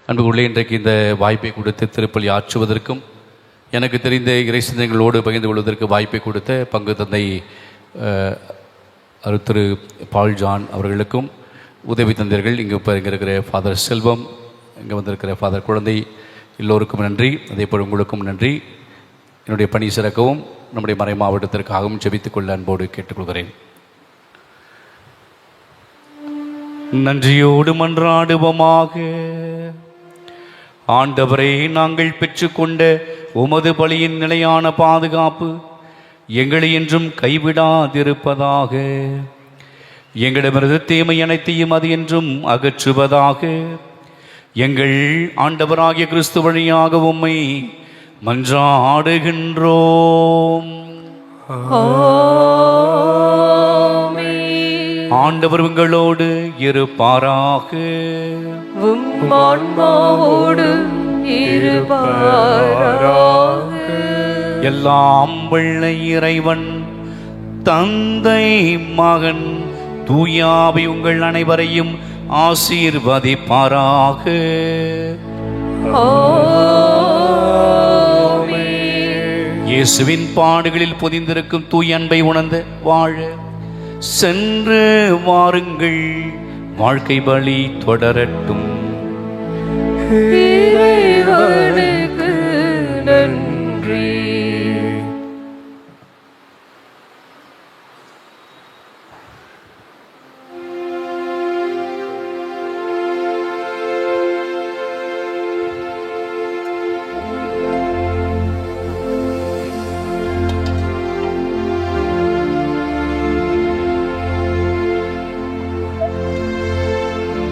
அன்புக்குள்ளே இன்றைக்கு இந்த வாய்ப்பை கொடுத்து திருப்பலி ஆற்றுவதற்கும் எனக்கு தெரிந்த இறை சிந்தனைகளோடு பகிர்ந்து கொள்வதற்கு வாய்ப்பை கொடுத்த பங்கு தந்தை திரு பால் ஜான் அவர்களுக்கும் உதவி தந்தையர்கள் இங்கே இருக்கிற ஃபாதர் செல்வம், இங்கே வந்திருக்கிற ஃபாதர் குழந்தை எல்லோருக்கும் நன்றி. அதேபோல் உங்களுக்கும் நன்றி. என்னுடைய பணி சிறக்கவும் நம்முடைய மறை மாவட்டத்திற்காகவும் ஜெபித்துக்கொள்ள அன்போடு கேட்டுக்கொள்கிறேன். நன்றியோடு மன்றாடுவோமாக. ஆண்டவரே, நாங்கள் பெற்றுக்கொண்ட உமது பலியின் நிலையான பாதுகாப்பு எங்களை என்றும் கைவிடாதிருப்பதாக. எங்களிடமிருந்து தீமை அனைத்தையும் அது என்றும் அகற்றுவதாக. எங்கள் ஆண்டவராகிய கிறிஸ்து வழியாக உம்மை மன்றாடுகின்றோம். ஆண்டவர் உங்களோடு இருப்பாராக. எல்லாம் வல்ல இறைவன் தந்தை, மகன், தூயாவி உங்கள் அனைவரையும் ஆசீர்வதிப்பாராக. இயேசுவின் பாடுகளில் பொதிந்திருக்கும் தூய அன்பை உணர்ந்து வாழ சென்று வாருங்கள். வாழ்க்கை பலி தொடரட்டும். நன்றி.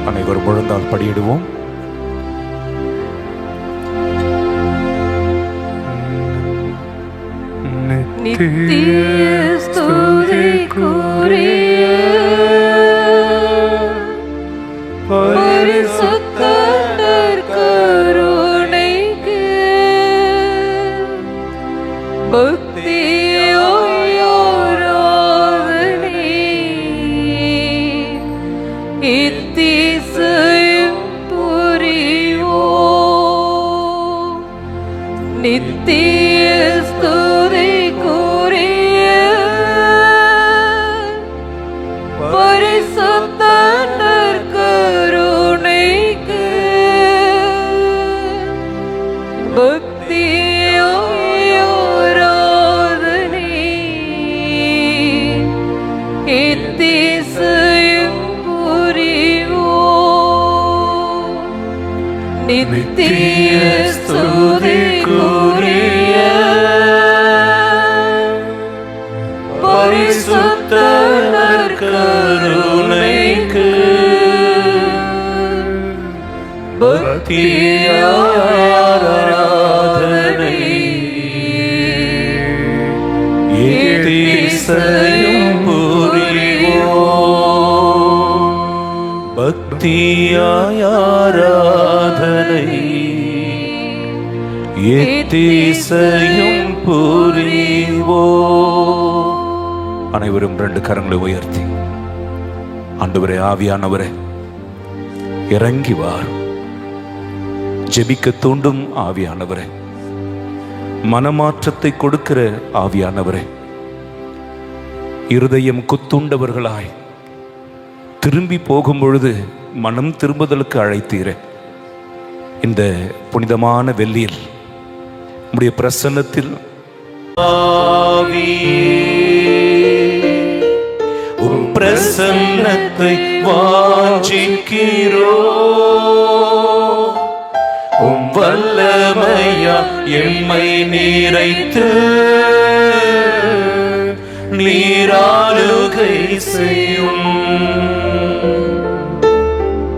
அனைவரும் முழந்தால் படியிடுவோம். நித்திய ஸ்துதிக்குரிய பரிசுத்த நற்கருணைக்கு பக்தியோராதனை இத்திசையும் புரிவோம். நித்திய ஸ்துதிக்குரிய பரிசுத்த நற்கருணைக்கு பக்தியோராதனை இத்திசையும் புரிவோம். நித்திய ஸ்துதிக்குரிய பரிசுத்த நற்கருணைக்கு பக்தியோராதனை இத்திசையும் புரிவோம். பக்தியாய் ஆராதனை இத்திசையும் புரிவோம். அனைவரும் 2 கரங்களை உயர்த்தி, ஆண்டவரே, ஆவியானவரே, இறங்கி வார். ஜெபிக்க தூண்டும் ஆவியானவரே, மனமாற்றத்தை கொடுக்கிற ஆவியானவரே, இருதயம் குத்துண்டவர்களாய் திரும்பி போகும் பொழுது மனம் திரும்புதலுக்கு அழைத்தீர இந்த புனிதமான வெள்ளியில் உம்முடைய பிரசன்னத்தில் உம் பிரசன்னத்தை வாஞ்சிக்கிறோ. உம் வல்லமையா எம்மை நிறைத்து நீராளுகை செய்யும்.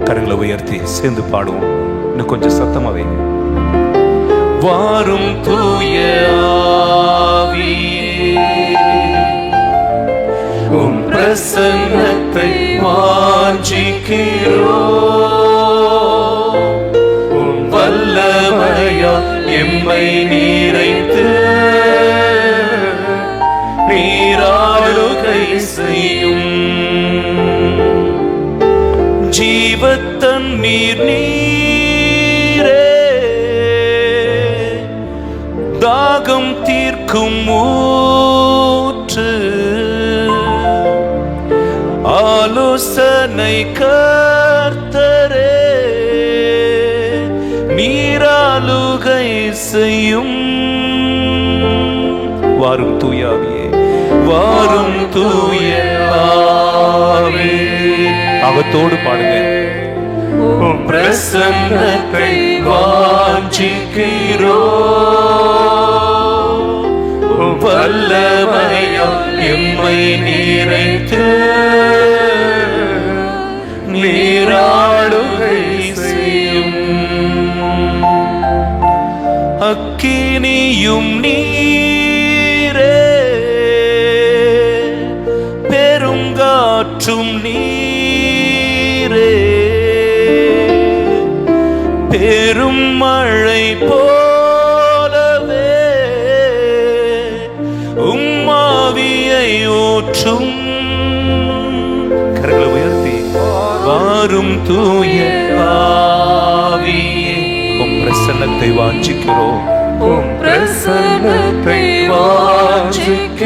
கரங்களை உயர்த்தி சேர்ந்து பாடுவோம். இன்னும் கொஞ்சம் சத்தமாவே. வாரும் தூய ஆவியே, உம் பிரசன்னத்தை வாஞ்சிக்கிறோ. உம் வல்லமையா எம்மை நிறைத்து நீராளுகை செய்யும். ஜீவத்தண்ணீர் நீர் யாவுக்கும் ஊற்று, ஆலோசனை கர்த்தரே, நீராளுகை செய்யும். வாரும் தூயாவியே, வாரும் தூய ஆவியே. அவத்தோடு பாடுங்க. உம் பிரசன்னத்தை வாஞ்சிக்கிறோ, உம் வல்லமையால் எம்மை நிறைத்து நீராளுகை செய்யும். அக்கினியும் நீரே, பெருங்காற்றும் நீரே, பெரும் மழை போலவே உம்மாவியை ஊற்றும். கரங்களை உயர்த்தி வாரும் தூய ஆவியே, உம் பிரசன்னத்தை வாஞ்சிக்கிறோம், உம் பிரசன்னத்தை வாஞ்சிக்கிறோம்.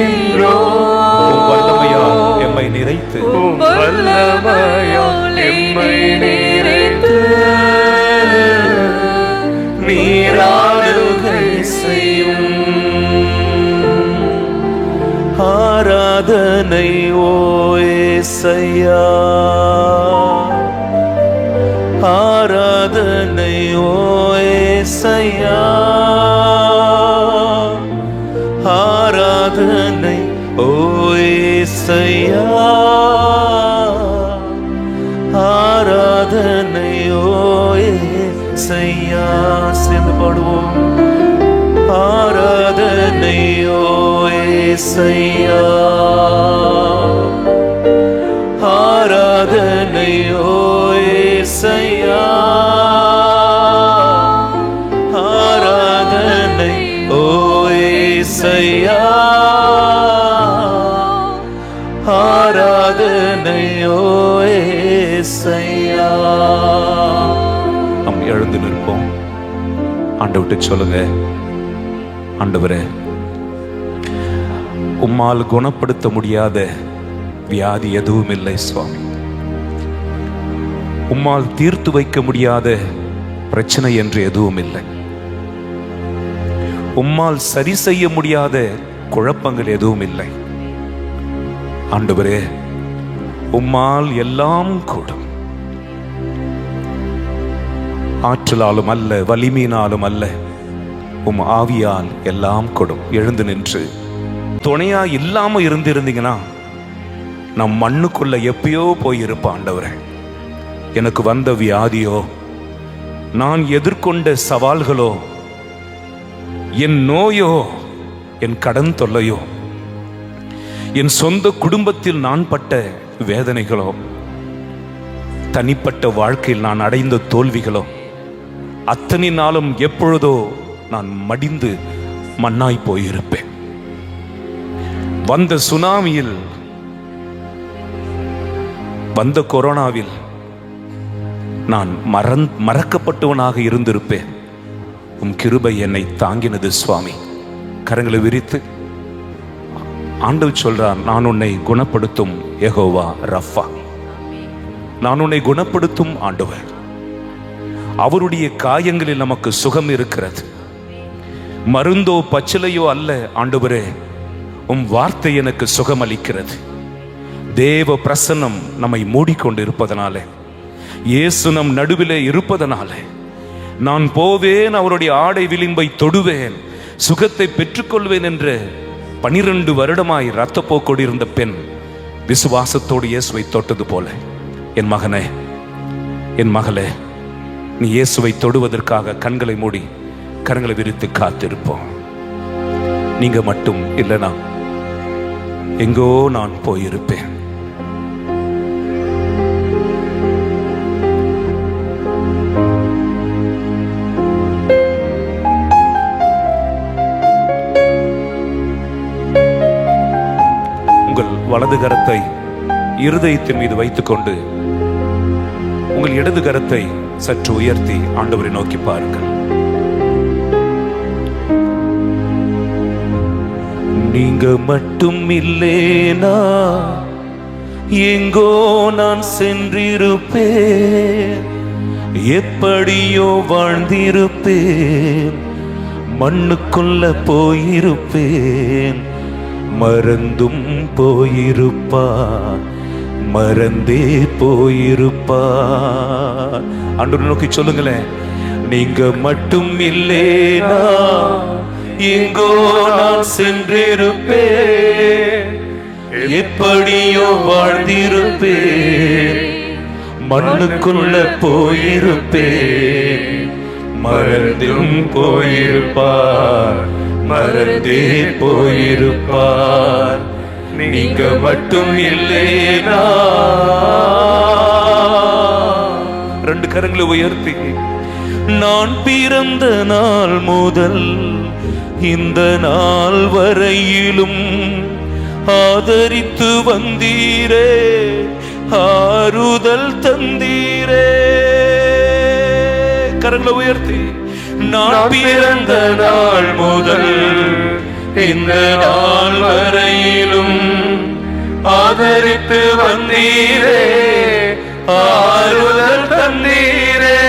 உம் வல்லமையால் எம்மை நிறைத்து, உம் வல்லமையால் எம்மை நிறைத்து நீராளுகை செய்யும். ஆராதனை ஓ ஏசையா, ஆராதனை ஓ ஏசையா, ஆராதனை ஓ ஏசையா, ஆராதனை ஓ ஏசையா. சேர்ந்து பாடுவோம். ஆராதனை ஓ ஏசையா, ஆராதனை ஓ ஏசையா, ஆராதனை ஓ ஏசையா, ஆராதனை ஓ ஏசையா. நாம் எழுந்து நிற்போம். ஆண்டவர்கிட்ட சொல்லுங்க, ஆண்டவரே, உம்மால் குணப்படுத்த முடியாத வியாதி எதுவும் இல்லை சுவாமி. உம்மால் தீர்த்து வைக்க முடியாத பிரச்சனை என்று எதுவும் இல்லை. உம்மால் சரி செய்ய முடியாத குழப்பங்கள் எதுவும் இல்லை. ஆண்டவரே, உம்மால் எல்லாம் கூடும். ஆற்றலாலும் அல்ல, வலிமையினாலும் அல்ல, உம் ஆவியால் எல்லாம் கொடும். எழுந்து நின்று துணையா இல்லாம இருந்திருந்தீங்கன்னா நம் மண்ணுக்குள்ள எப்பயோ போயிருப்ப. ஆண்டவரே, எனக்கு வந்த வியாதியோ, நான் எதிர்கொண்ட சவால்களோ, என் நோயோ, என் கடன் தொல்லையோ, என் சொந்த குடும்பத்தில் நான் பட்ட வேதனைகளோ, தனிப்பட்ட வாழ்க்கையில் நான் அடைந்த தோல்விகளோ, அத்தனை நாளும் எப்பொழுதோ நான் மடிந்து மண்ணாய் போயிருப்பேன். வந்த சுனாமியில், வந்த கொரோனாவில் நான் மறக்கப்பட்டவனாக இருந்திருப்பேன். உம் கிருபை என்னை தாங்கினது சுவாமி. கரங்களை விரித்து ஆண்டவர் சொல்றார், நான் உன்னை குணப்படுத்தும் யெகோவா ரஃபா. நான் உன்னை குணப்படுத்தும் ஆண்டவர். அவருடைய காயங்களில் நமக்கு சுகம் இருக்கிறது. மருந்தோ பச்சிலையோ அல்ல ஆண்டவரே, உம் வார்த்தை எனக்கு சுகம் அளிக்கிறது. தேவ பிரசன்னம் நம்மை மூடிக்கொண்டு இருப்பதனாலே, இயேசு நம் நடுவிலே இருப்பதனாலே, நான் போவேன், அவருடைய ஆடை விளிம்பை தொடுவேன், சுகத்தை பெற்றுக்கொள்வேன் என்று 12 வருடமாய் இரத்தப்போக்கோடு இருந்த பெண் விசுவாசத்தோடு இயேசுவை தொட்டது போல, என் மகனே, என் மகளே, நீ இயேசுவை தொடுவதற்காக கண்களை மூடி கரங்களை விரித்து காத்திருப்போம். நீங்க மட்டும் இல்லைனா எங்கோ நான் போயிருப்பேன். உங்கள் வலது கரத்தை இருதயத்தின் மீது வைத்துக்கொண்டு உங்கள் இடது கரத்தை சற்று உயர்த்தி ஆண்டவரை நோக்கி பாருங்கள். நீங்க மட்டும் இல்லேனா எங்கோ நான் சென்றிருப்பேன், எப்படியோ வாழ்ந்திருப்பேன், மண்ணுக்குள்ள போயிருப்பேன், மறந்தும் போயிருப்பான், மறந்தே போயிருப்பான். ஆண்டவரை நோக்கி சொல்லுங்களேன், நீங்க மட்டும் இல்லேனா எங்கோ நான் சென்றிருப்பேன், எப்படியோ வாழ்ந்திருப்பேன், மண்ணுக்குள்ள போயிருப்பேன், மறந்தும் போயிருப்பார், மறந்தே போயிருப்பார். நீங்க மட்டும் இல்லேனா. ரெண்டு கரங்களை உயர்த்தி, நான் பிறந்த நாள் முதல் இந்த நாள் வரையிலும் ஆதரித்து வந்தீரே, ஆறுதல் தந்தீரே. கரங்களை உயர்த்தி, நான் பிறந்த நாள் முதல் இந்த நாள் வரையிலும் ஆதரித்து வந்தீரே, ஆறுதல் தந்தீரே.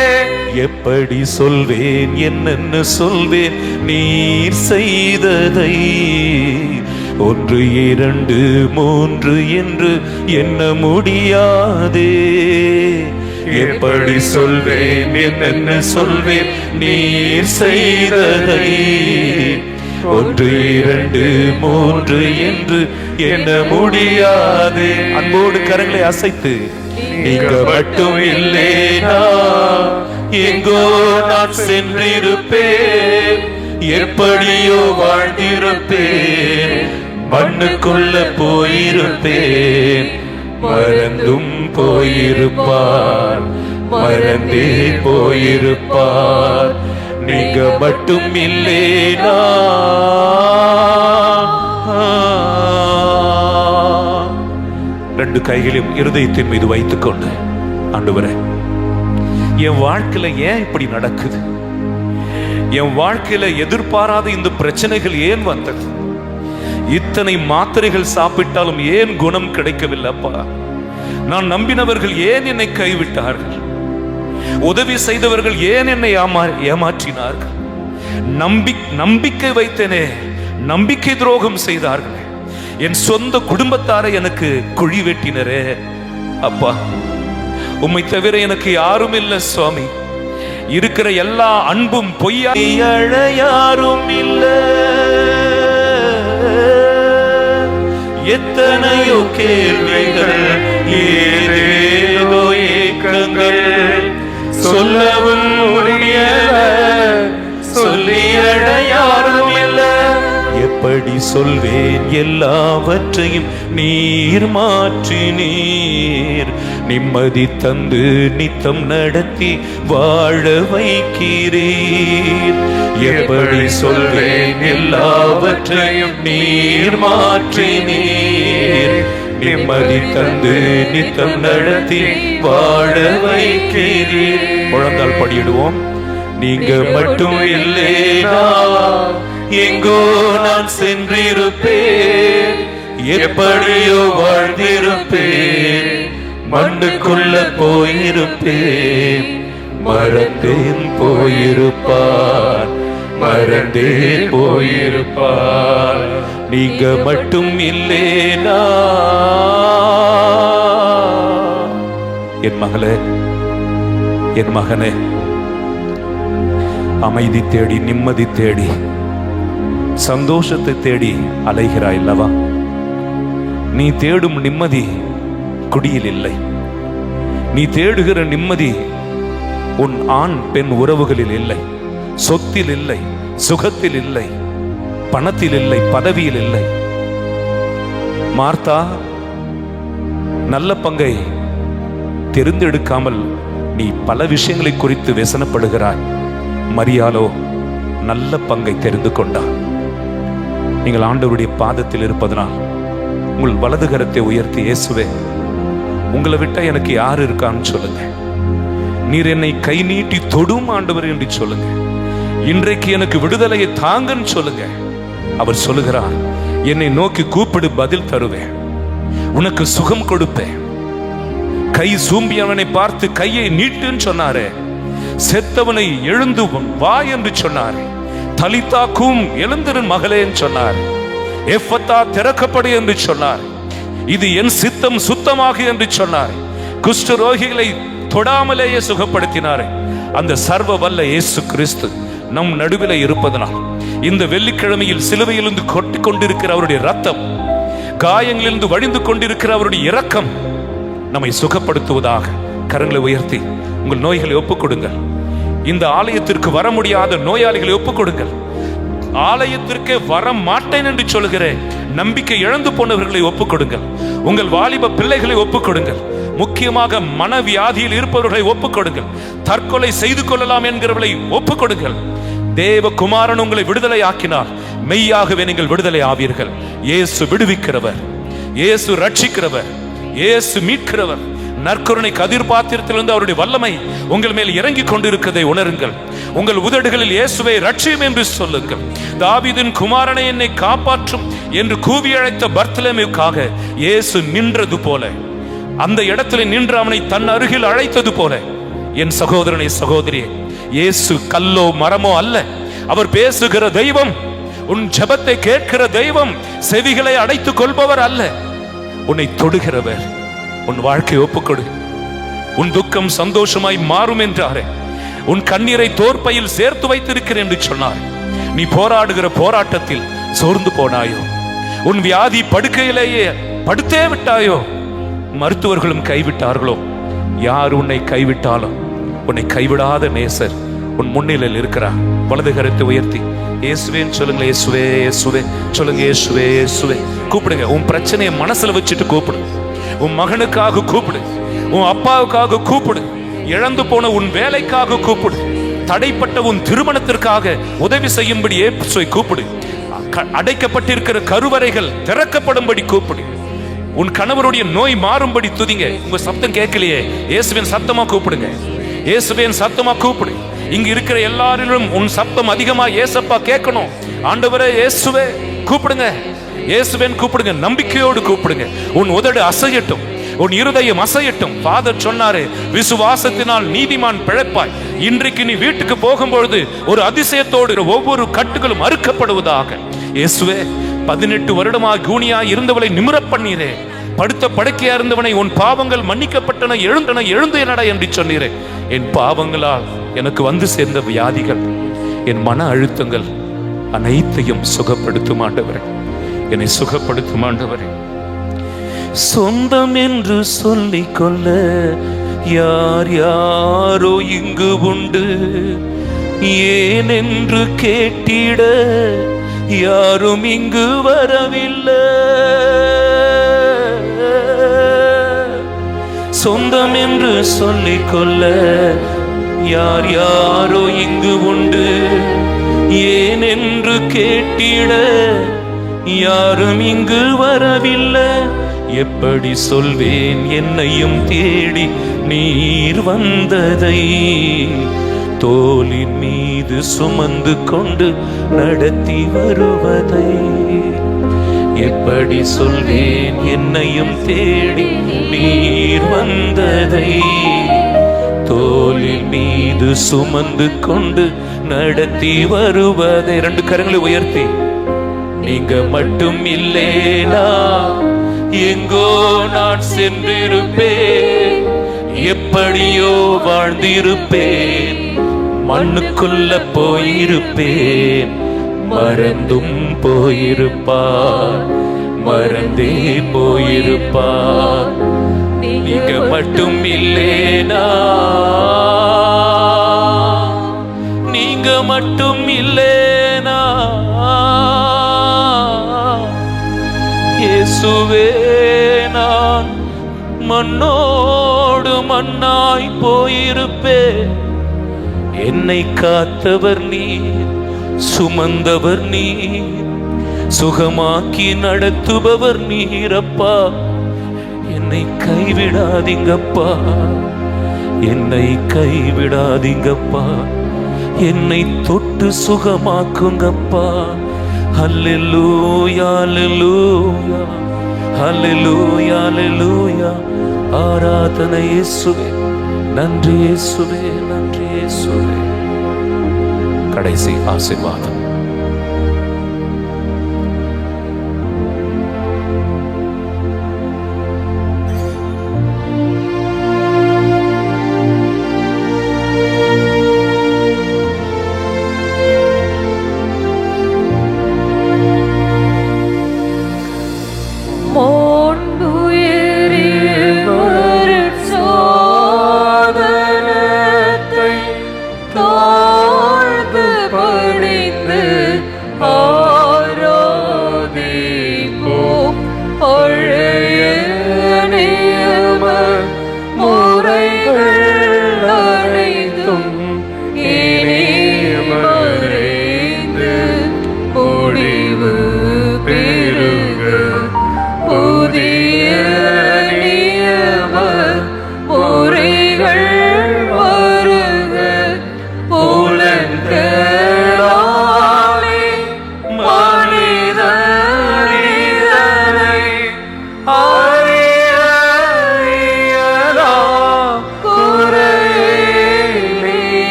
எப்படி சொல்வேன், என்னென்ன சொல்வேன் நீர் செய்ததை, ஒன்று இரண்டு மூன்று என்று எண்ண முடியாதே. எப்படி சொல்வேன், என்னென்ன சொல்வேன் நீர் செய்ததை, ஒன்று இரண்டு மூன்று என்று எண்ண முடியாது. அன்போடு கரங்களை அசைத்து, நீங்க மட்டும் இல்லேனா எங்கோ நான் சென்றிருப்பேன், எப்படியோ வாழ்ந்திருப்பேன், மண்ணுக்குள்ள போயிருப்பேன், மறந்தும் போயிருப்பார், மறந்தே போயிருப்பார். நீங்க மட்டும் இல்லேனா. ரெண்டு கைகளையும் இருதயத்தின் மீது வைத்துக்கொண்டு, ஆண்டவரே, என் வாழ்க்கையில ஏன் இப்படி நடக்குது, என் வாழ்க்கையில எதிர்பாராத இந்த பிரச்சனைகள் ஏன் வந்தது, இத்தனை மாத்திரைகள் சாப்பிட்டாலும் ஏன் குணம் கிடைக்கவில்லை அப்பா, நான் நம்பினவர்கள் ஏன் என்னை கைவிட்டார்கள், உதவி செய்தவர்கள் ஏன் என்னை ஏமாற்றினார்கள், நம்பிக்கை வைத்தேனே, நம்பிக்கை துரோகம் செய்தார்கள், என் சொந்த குடும்பத்தாரை எனக்கு குழி வெட்டினரே அப்பா, உம்மை தவிர எனக்கு யாரும் இல்லை சுவாமி, இருக்கிற எல்லா அன்பும் பொய்யா, யாரும் இல்லை, எத்தனையோ கேள்விகள், ஏதேதோ ஏக்கங்கள், சொல்லவும் முடியல, சொல்லியட யாரும் இல்லை. எப்படி சொல்வேன், எல்லாவற்றையும் நீர் மாற்றினீர், நிம்மதி தந்து நித்தம் நடத்தி வாழ வைக்கிறீர். எப்படி சொல்வேன், எல்லாவற்றையும் நீர் மாற்றினீர், நிம்மதி தந்து நித்தம் நடத்தி வாழ வைக்கிறீர். முழங்கால் படியிடுவோம். நீங்க மட்டும் இல்லேனா எங்கோ நான் சென்றிருப்பேன், எப்படியோ வாழ்ந்திருப்பேன், மண்ணுக்குள்ள போயிருப்பேன், மறந்தேன் போயிருப்பார், மறந்தே போயிருப்பார். நீங்க மட்டும் இல்லேனா. என் மகளே, என் மகனே, அமைதி தேடி, நிம்மதி தேடி, சந்தோஷத்தை தேடி அலைகிறாய் அல்லவா? நீ தேடும் நிம்மதி குடியில் இல்லை, நீ தேடுகிற நிம்மதி உன் ஆண் பெண் உறவுகளில் இல்லை, சொத்தில் இல்லை, சுகத்தில் இல்லை, பணத்தில் இல்லை, பதவியில் இல்லை. மார்த்தா நல்ல பங்கை தெரிந்தெடுக்காமல் நீ பல விஷயங்களை குறித்து व्यसனப்படுகிறாய். மரியாளோ நல்ல பங்கை தெரிந்து கொண்டார். நீங்கள் ஆண்டவருடைய பாதத்தில் இருப்பதனால் உங்கள் வலது கரத்தை உயர்த்தி, இயேசுவே, உங்களை விட்டா எனக்கு யார் இருக்கான்னு சொல்லுங்க. நீர் என்னை கை நீட்டி தொடும் ஆண்டவர் என்று சொல்லுங்க. இன்றைக்கு எனக்கு விடுதலையை தாங்கன்னு சொல்லுங்க. அவர் சொல்லுகிறார், என்னை நோக்கி கூப்பிடு, பதில் தருவேன், உனக்கு சுகம் கொடுப்பேன். கை சூம்பியவனை பார்த்து கையை நீட்டுன்னு சொன்னாரே, செத்தவனை எழுந்து வா என்று சொன்னார். தலித்தாக்கும் எழுந்திரு மகளேன்னு சொன்னார். எஃபத்தா திறக்கப்படு என்று சொன்னார். இது என் சித்தம் சுத்தமாக என்று சொன்னார். குஷ்டரோகிகளை தொடாமலேயே சுகப்படுத்தினார். அந்த சர்வ வல்ல இயேசு கிறிஸ்து நம் நடுவில் இருப்பதனால் இந்த வெள்ளிக்கிழமையில் சிலுவையிலிருந்து கொட்டி கொண்டிருக்கிற அவருடைய ரத்தம், காயங்களிலிருந்து வழிந்து கொண்டிருக்கிற அவருடைய இரக்கம் நம்மை சுகப்படுத்துவதாக. கரங்களை உயர்த்தி உங்கள் நோய்களை ஒப்புக் கொடுங்கள். இந்த ஆலயத்திற்கு வர முடியாத நோயாளிகளை ஒப்புக் கொடுங்கள். ஆலயத்திற்கே வர மாட்டேன் என்று சொல்கிறேன் நம்பிக்கை இழந்து போனவர்களை ஒப்புக் கொடுங்கள். உங்கள் வாலிப பிள்ளைகளை ஒப்புக் கொடுங்கள். முக்கியமாக மனவியாதியில் இருப்பவர்களை ஒப்புக் கொடுங்கள். தற்கொலை செய்து கொள்ளலாம் என்கிறவர்களை ஒப்புக் கொடுங்கள். தேவகுமாரன் உங்களை விடுதலை ஆக்கினார், மெய்யாகவே நீங்கள் விடுதலை ஆவீர்கள். இயேசு விடுவிக்கிறவர், இயேசு ரட்சிக்கிறவர், இயேசு மீட்கிறவர். நற்கருணை கதிர் பாத்திரத்திலிருந்து அவருடைய வல்லமை உங்கள் மேல் இறங்கி கொண்டிருக்கிறதை உணருங்கள். உங்கள் உதடுகளில் இயேசுவை ரட்சியும் என்று சொல்லுங்கள். தாவீதின் குமாரனை என்னை காப்பாற்றும் என்று கூவி அழைத்த பர்த்தலமேவுக்காக இயேசு நின்றது போல, அந்த இடத்துல நின்று அவனை தன் அருகில் அழைத்தது போல, என் சகோதரனை சகோதரியே, இயேசு கல்லோ மரமோ அல்ல. அவர் பேசுகிற தெய்வம், உன் ஜெபத்தை கேட்கிற தெய்வம், செவிகளை அடைத்துக் கொள்பவர் அல்ல. உன்னை தொடுகிறவர். உன் வாழ்க்கை ஒப்புக்கொடு. உன் துக்கம் சந்தோஷமாய் மாறும் என்றாரே, உன் கண்ணீரை தோற்பையில் சேர்த்து வைத்திருக்கிறேன் என்று சொன்னார். நீ போராடுகிற போராட்டத்தில் சோர்ந்து போனாயோ? உன் வியாதி படுக்கையிலேயே படுத்தே விட்டாயோ? மருத்துவர்களும் கைவிட்டார்களோ? யார் உன்னை கைவிட்டாலும் உன்னை கைவிடாத நேசர் உன் முன்னிலையில் இருக்கிறார். வலது கரத்தை உயர்த்தி இயேசுவேன்னு சொல்லுங்க. இயேசுவே இயேசுவே சொல்லுங்க. இயேசுவே இயேசுவே கூப்பிடுங்க. உன் பிரச்சனையை மனசுல வச்சுட்டு கூப்பிடு. உன் மகனுக்காக கூப்பிடு, உன் அப்பாவுக்காக கூப்பிடு, இழந்து போன உன் வேலைக்காக கூப்பிடு, தடைப்பட்ட உன் திருமணத்திற்காக உதவி செய்யும்படி இயேசுவை கூப்பிடு. அடைக்கப்பட்டிருக்கிற கருவறைகள் திறக்கப்படும்படி கூப்பிடு. உன் கணவருடைய நோய் மாறும்படி துதிங்க. உங்க சத்தம் கேட்கலையே, இயேசுவின் சத்தமா கூப்பிடுங்க. இயேசுவின் சத்தமா கூப்பிடு. இங்க இருக்கிற எல்லாரிலும் உன் சத்தம் அதிகமா ஏசப்பா கேட்கணும். ஆண்டவரே இயேசுவே கூப்பிடுங்க. இயேசுவேன் கூப்பிடுங்க. நம்பிக்கையோடு கூப்பிடுங்க. உன் உதடு அசையட்டும், உன் இருதயம் அசையட்டும். ஃபாதர் சொன்னாரு, விசுவாசத்தினால் நீதிமான் பிழைப்பாய். இன்றைக்கு நீ வீட்டுக்கு போகும்பொழுது ஒரு அதிசயத்தோடு ஒவ்வொரு கட்டுகளும் அறுக்கப்படுவதாக. இயேசுவே, 18 வருடமாக கூனியாய் இருந்தவளை நிமிர பண்ணீரே, படுத்த படுக்கையா இருந்தவனை உன் பாவங்கள் மன்னிக்கப்பட்டன, எழுந்து என்னடா என்று சொன்னீரே. என் பாவங்களால் எனக்கு வந்து சேர்ந்த வியாதிகள், என் மன அழுத்தங்கள் அனைத்தையும் சுகப்படுத்தும் ஆண்டவரே. என்னை சுகப்படுத்தும் ஆண்டவரே. சொந்தம் என்று சொல்லிக் கொள்ள யார் யாரோ இங்கு உண்டு, ஏன் என்று கேட்டிட யாரும் இங்கு வரவில்லை. சொந்தம் என்று சொல்லிக் கொள்ள யார் யாரோ இங்கு உண்டு, ஏன் என்று கேட்டிட யாரும் இங்கு வரவில்லை. எப்படி சொல்வேன் என்னையும் தேடி நீர் வந்ததை, தோளின் மீது சுமந்து கொண்டு நடத்தி வருவதை. எப்படி சொல்வேன் என்னையும் தேடி நீர் வந்ததை, தோளின் மீது சுமந்து கொண்டு நடத்தி வருவதை. 2 கரங்களை உயர்த்தி, நீங்க மட்டும் இல்லேனா எங்கோ நான் சென்றிருப்பேன், எப்படியோ வாழ்ந்திருப்பேன், மண்ணுக்குள்ள போயிருப்பேன், மறந்தும் போயிருப்பார், மறந்தே போயிருப்பார். நீங்க மட்டும் இல்லேனா, நீங்க மட்டும் இல்லேனா, இயேசுவே நான் மண்ணோடு மண்ணாய் போயிருப்பேன். என்னை காத்தவர் நீர், சுமந்தவர் நீர், சுகமாக்கி நடத்துபவர் நீரப்பா. என்னை கைவிடாதீங்கப்பா, என்னை கைவிடாதீங்கப்பா, என்னை தொட்டு சுகமாக்குங்கப்பா. ஹல்லேலூயா ஹல்லேலூயா ஹல்லேலூயா ஹல்லேலூயா. ஆராதனை இயேசுவே, நன்றி இயேசுவே, நன்றி இயேசுவே. கடைசி ஆசீர்வாதம்.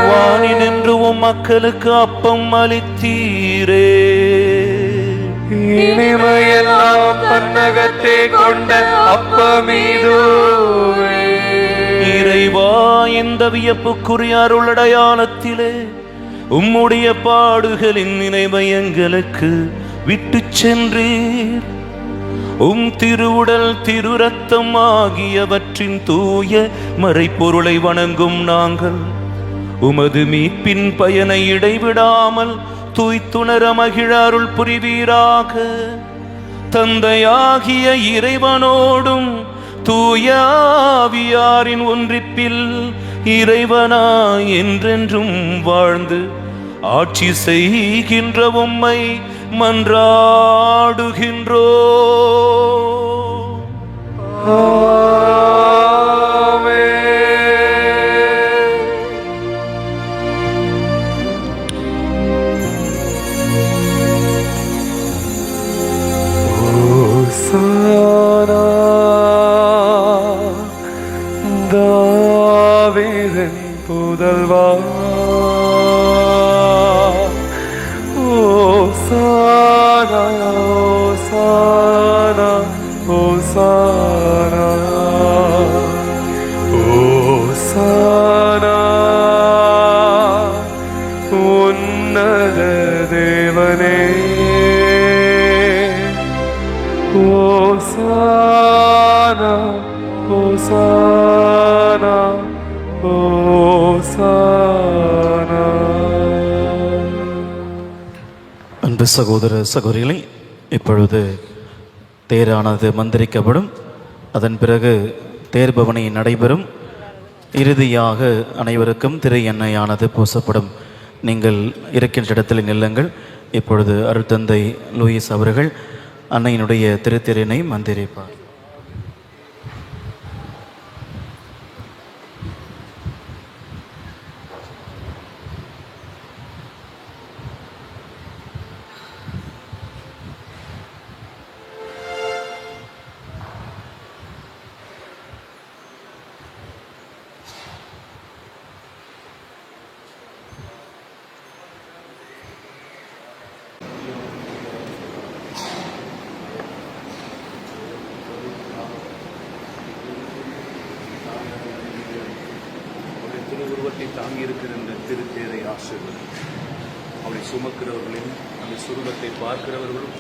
வானினின்று உம் மக்களுக்கு அப்பம் அளித்தீரே. இனிமையெல்லாம் பன்னகத்தை கொண்ட அப்பமீதுவே. இறைவா, இந்த வியப்புக்குரிய அருளடையாளத்திலே உம்முடைய பாடுகளின் நினைவை எங்களுக்கு விட்டு சென்றீர். உம் திருவுடல் திரு ரத்தம் ஆகியவற்றின் தூய மறைப்பொருளை வணங்கும் நாங்கள் உமது மீட்பின் பயனை இடைவிடாமல் தூய்த்துணர மகிழ அருள் புரிவீராக. தந்தையாகிய இறைவனோடும் தூய ஆவியாரின் ஒன்றிப்பில் இறைவனாய் என்றென்றும் வாழ்ந்து ஆட்சி செய்கின்ற உம்மை மன்றாடுகின்றோ. தாவீதின் புதல்வா, ஓசானா ஓசானா ஓசானா ஓசானா. உன்னத தேவனே, ஓசானா ஓசானா ஓசானா. அன்பு சகோதர சகோதரிகளை, இப்பொழுது தேரானது மந்திரிக்கப்படும். அதன் பிறகு தேர்பவனி நடைபெறும். இறுதியாக அனைவருக்கும் திரு எண்ணெயானது பூசப்படும். நீங்கள் இருக்கின்ற இடத்தில் நில்லுங்கள். இப்பொழுது அருட்தந்தை லூயிஸ் அவர்கள் அன்னையினுடைய திருத்திரினை மந்திரிப்பார். உருவத்தை தாங்கி இருக்கிற இந்த திருத்தேரை ஆசீர்வதி. அவளை சுமக்கிறவர்களையும் அந்த சுரூபத்தை பார்க்கிறவர்களும்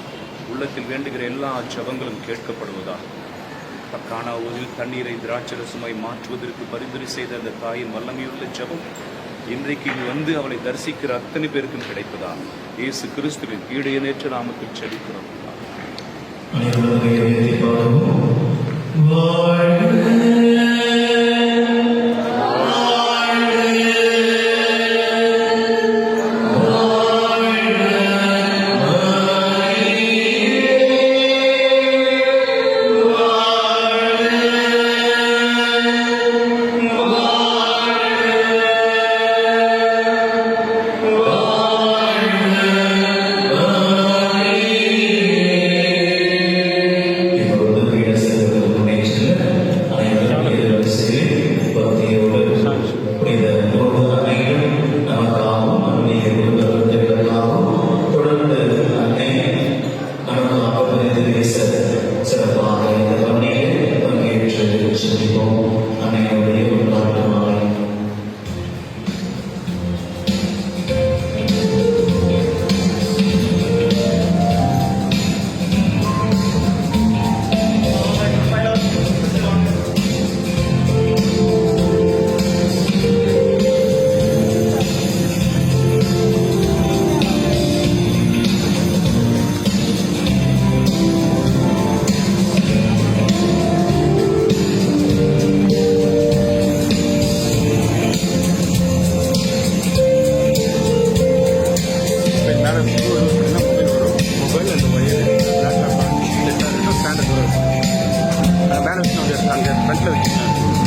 உள்ளத்தில் வேண்டுகிற எல்லா ஜெபங்களும் கேட்கப்படுவதாக. கானாவூரில் தண்ணீரை திராட்சரசமாய் மாற்றுவதற்கு பரிந்துரை செய்த அந்த தாயின் வல்லமையுள்ள ஜெபம் இன்றைக்கு இங்கு வந்து அவளை தரிசிக்கிற அத்தனை பேருக்கும் கிடைப்பதா. இயேசு கிறிஸ்துவின் ஈடையநேற்ற நாமத்தில் செபிக்கிறோம். பேனர் அங்கே ஃப்ரண்ட்டில் வச்சுருக்கேன்.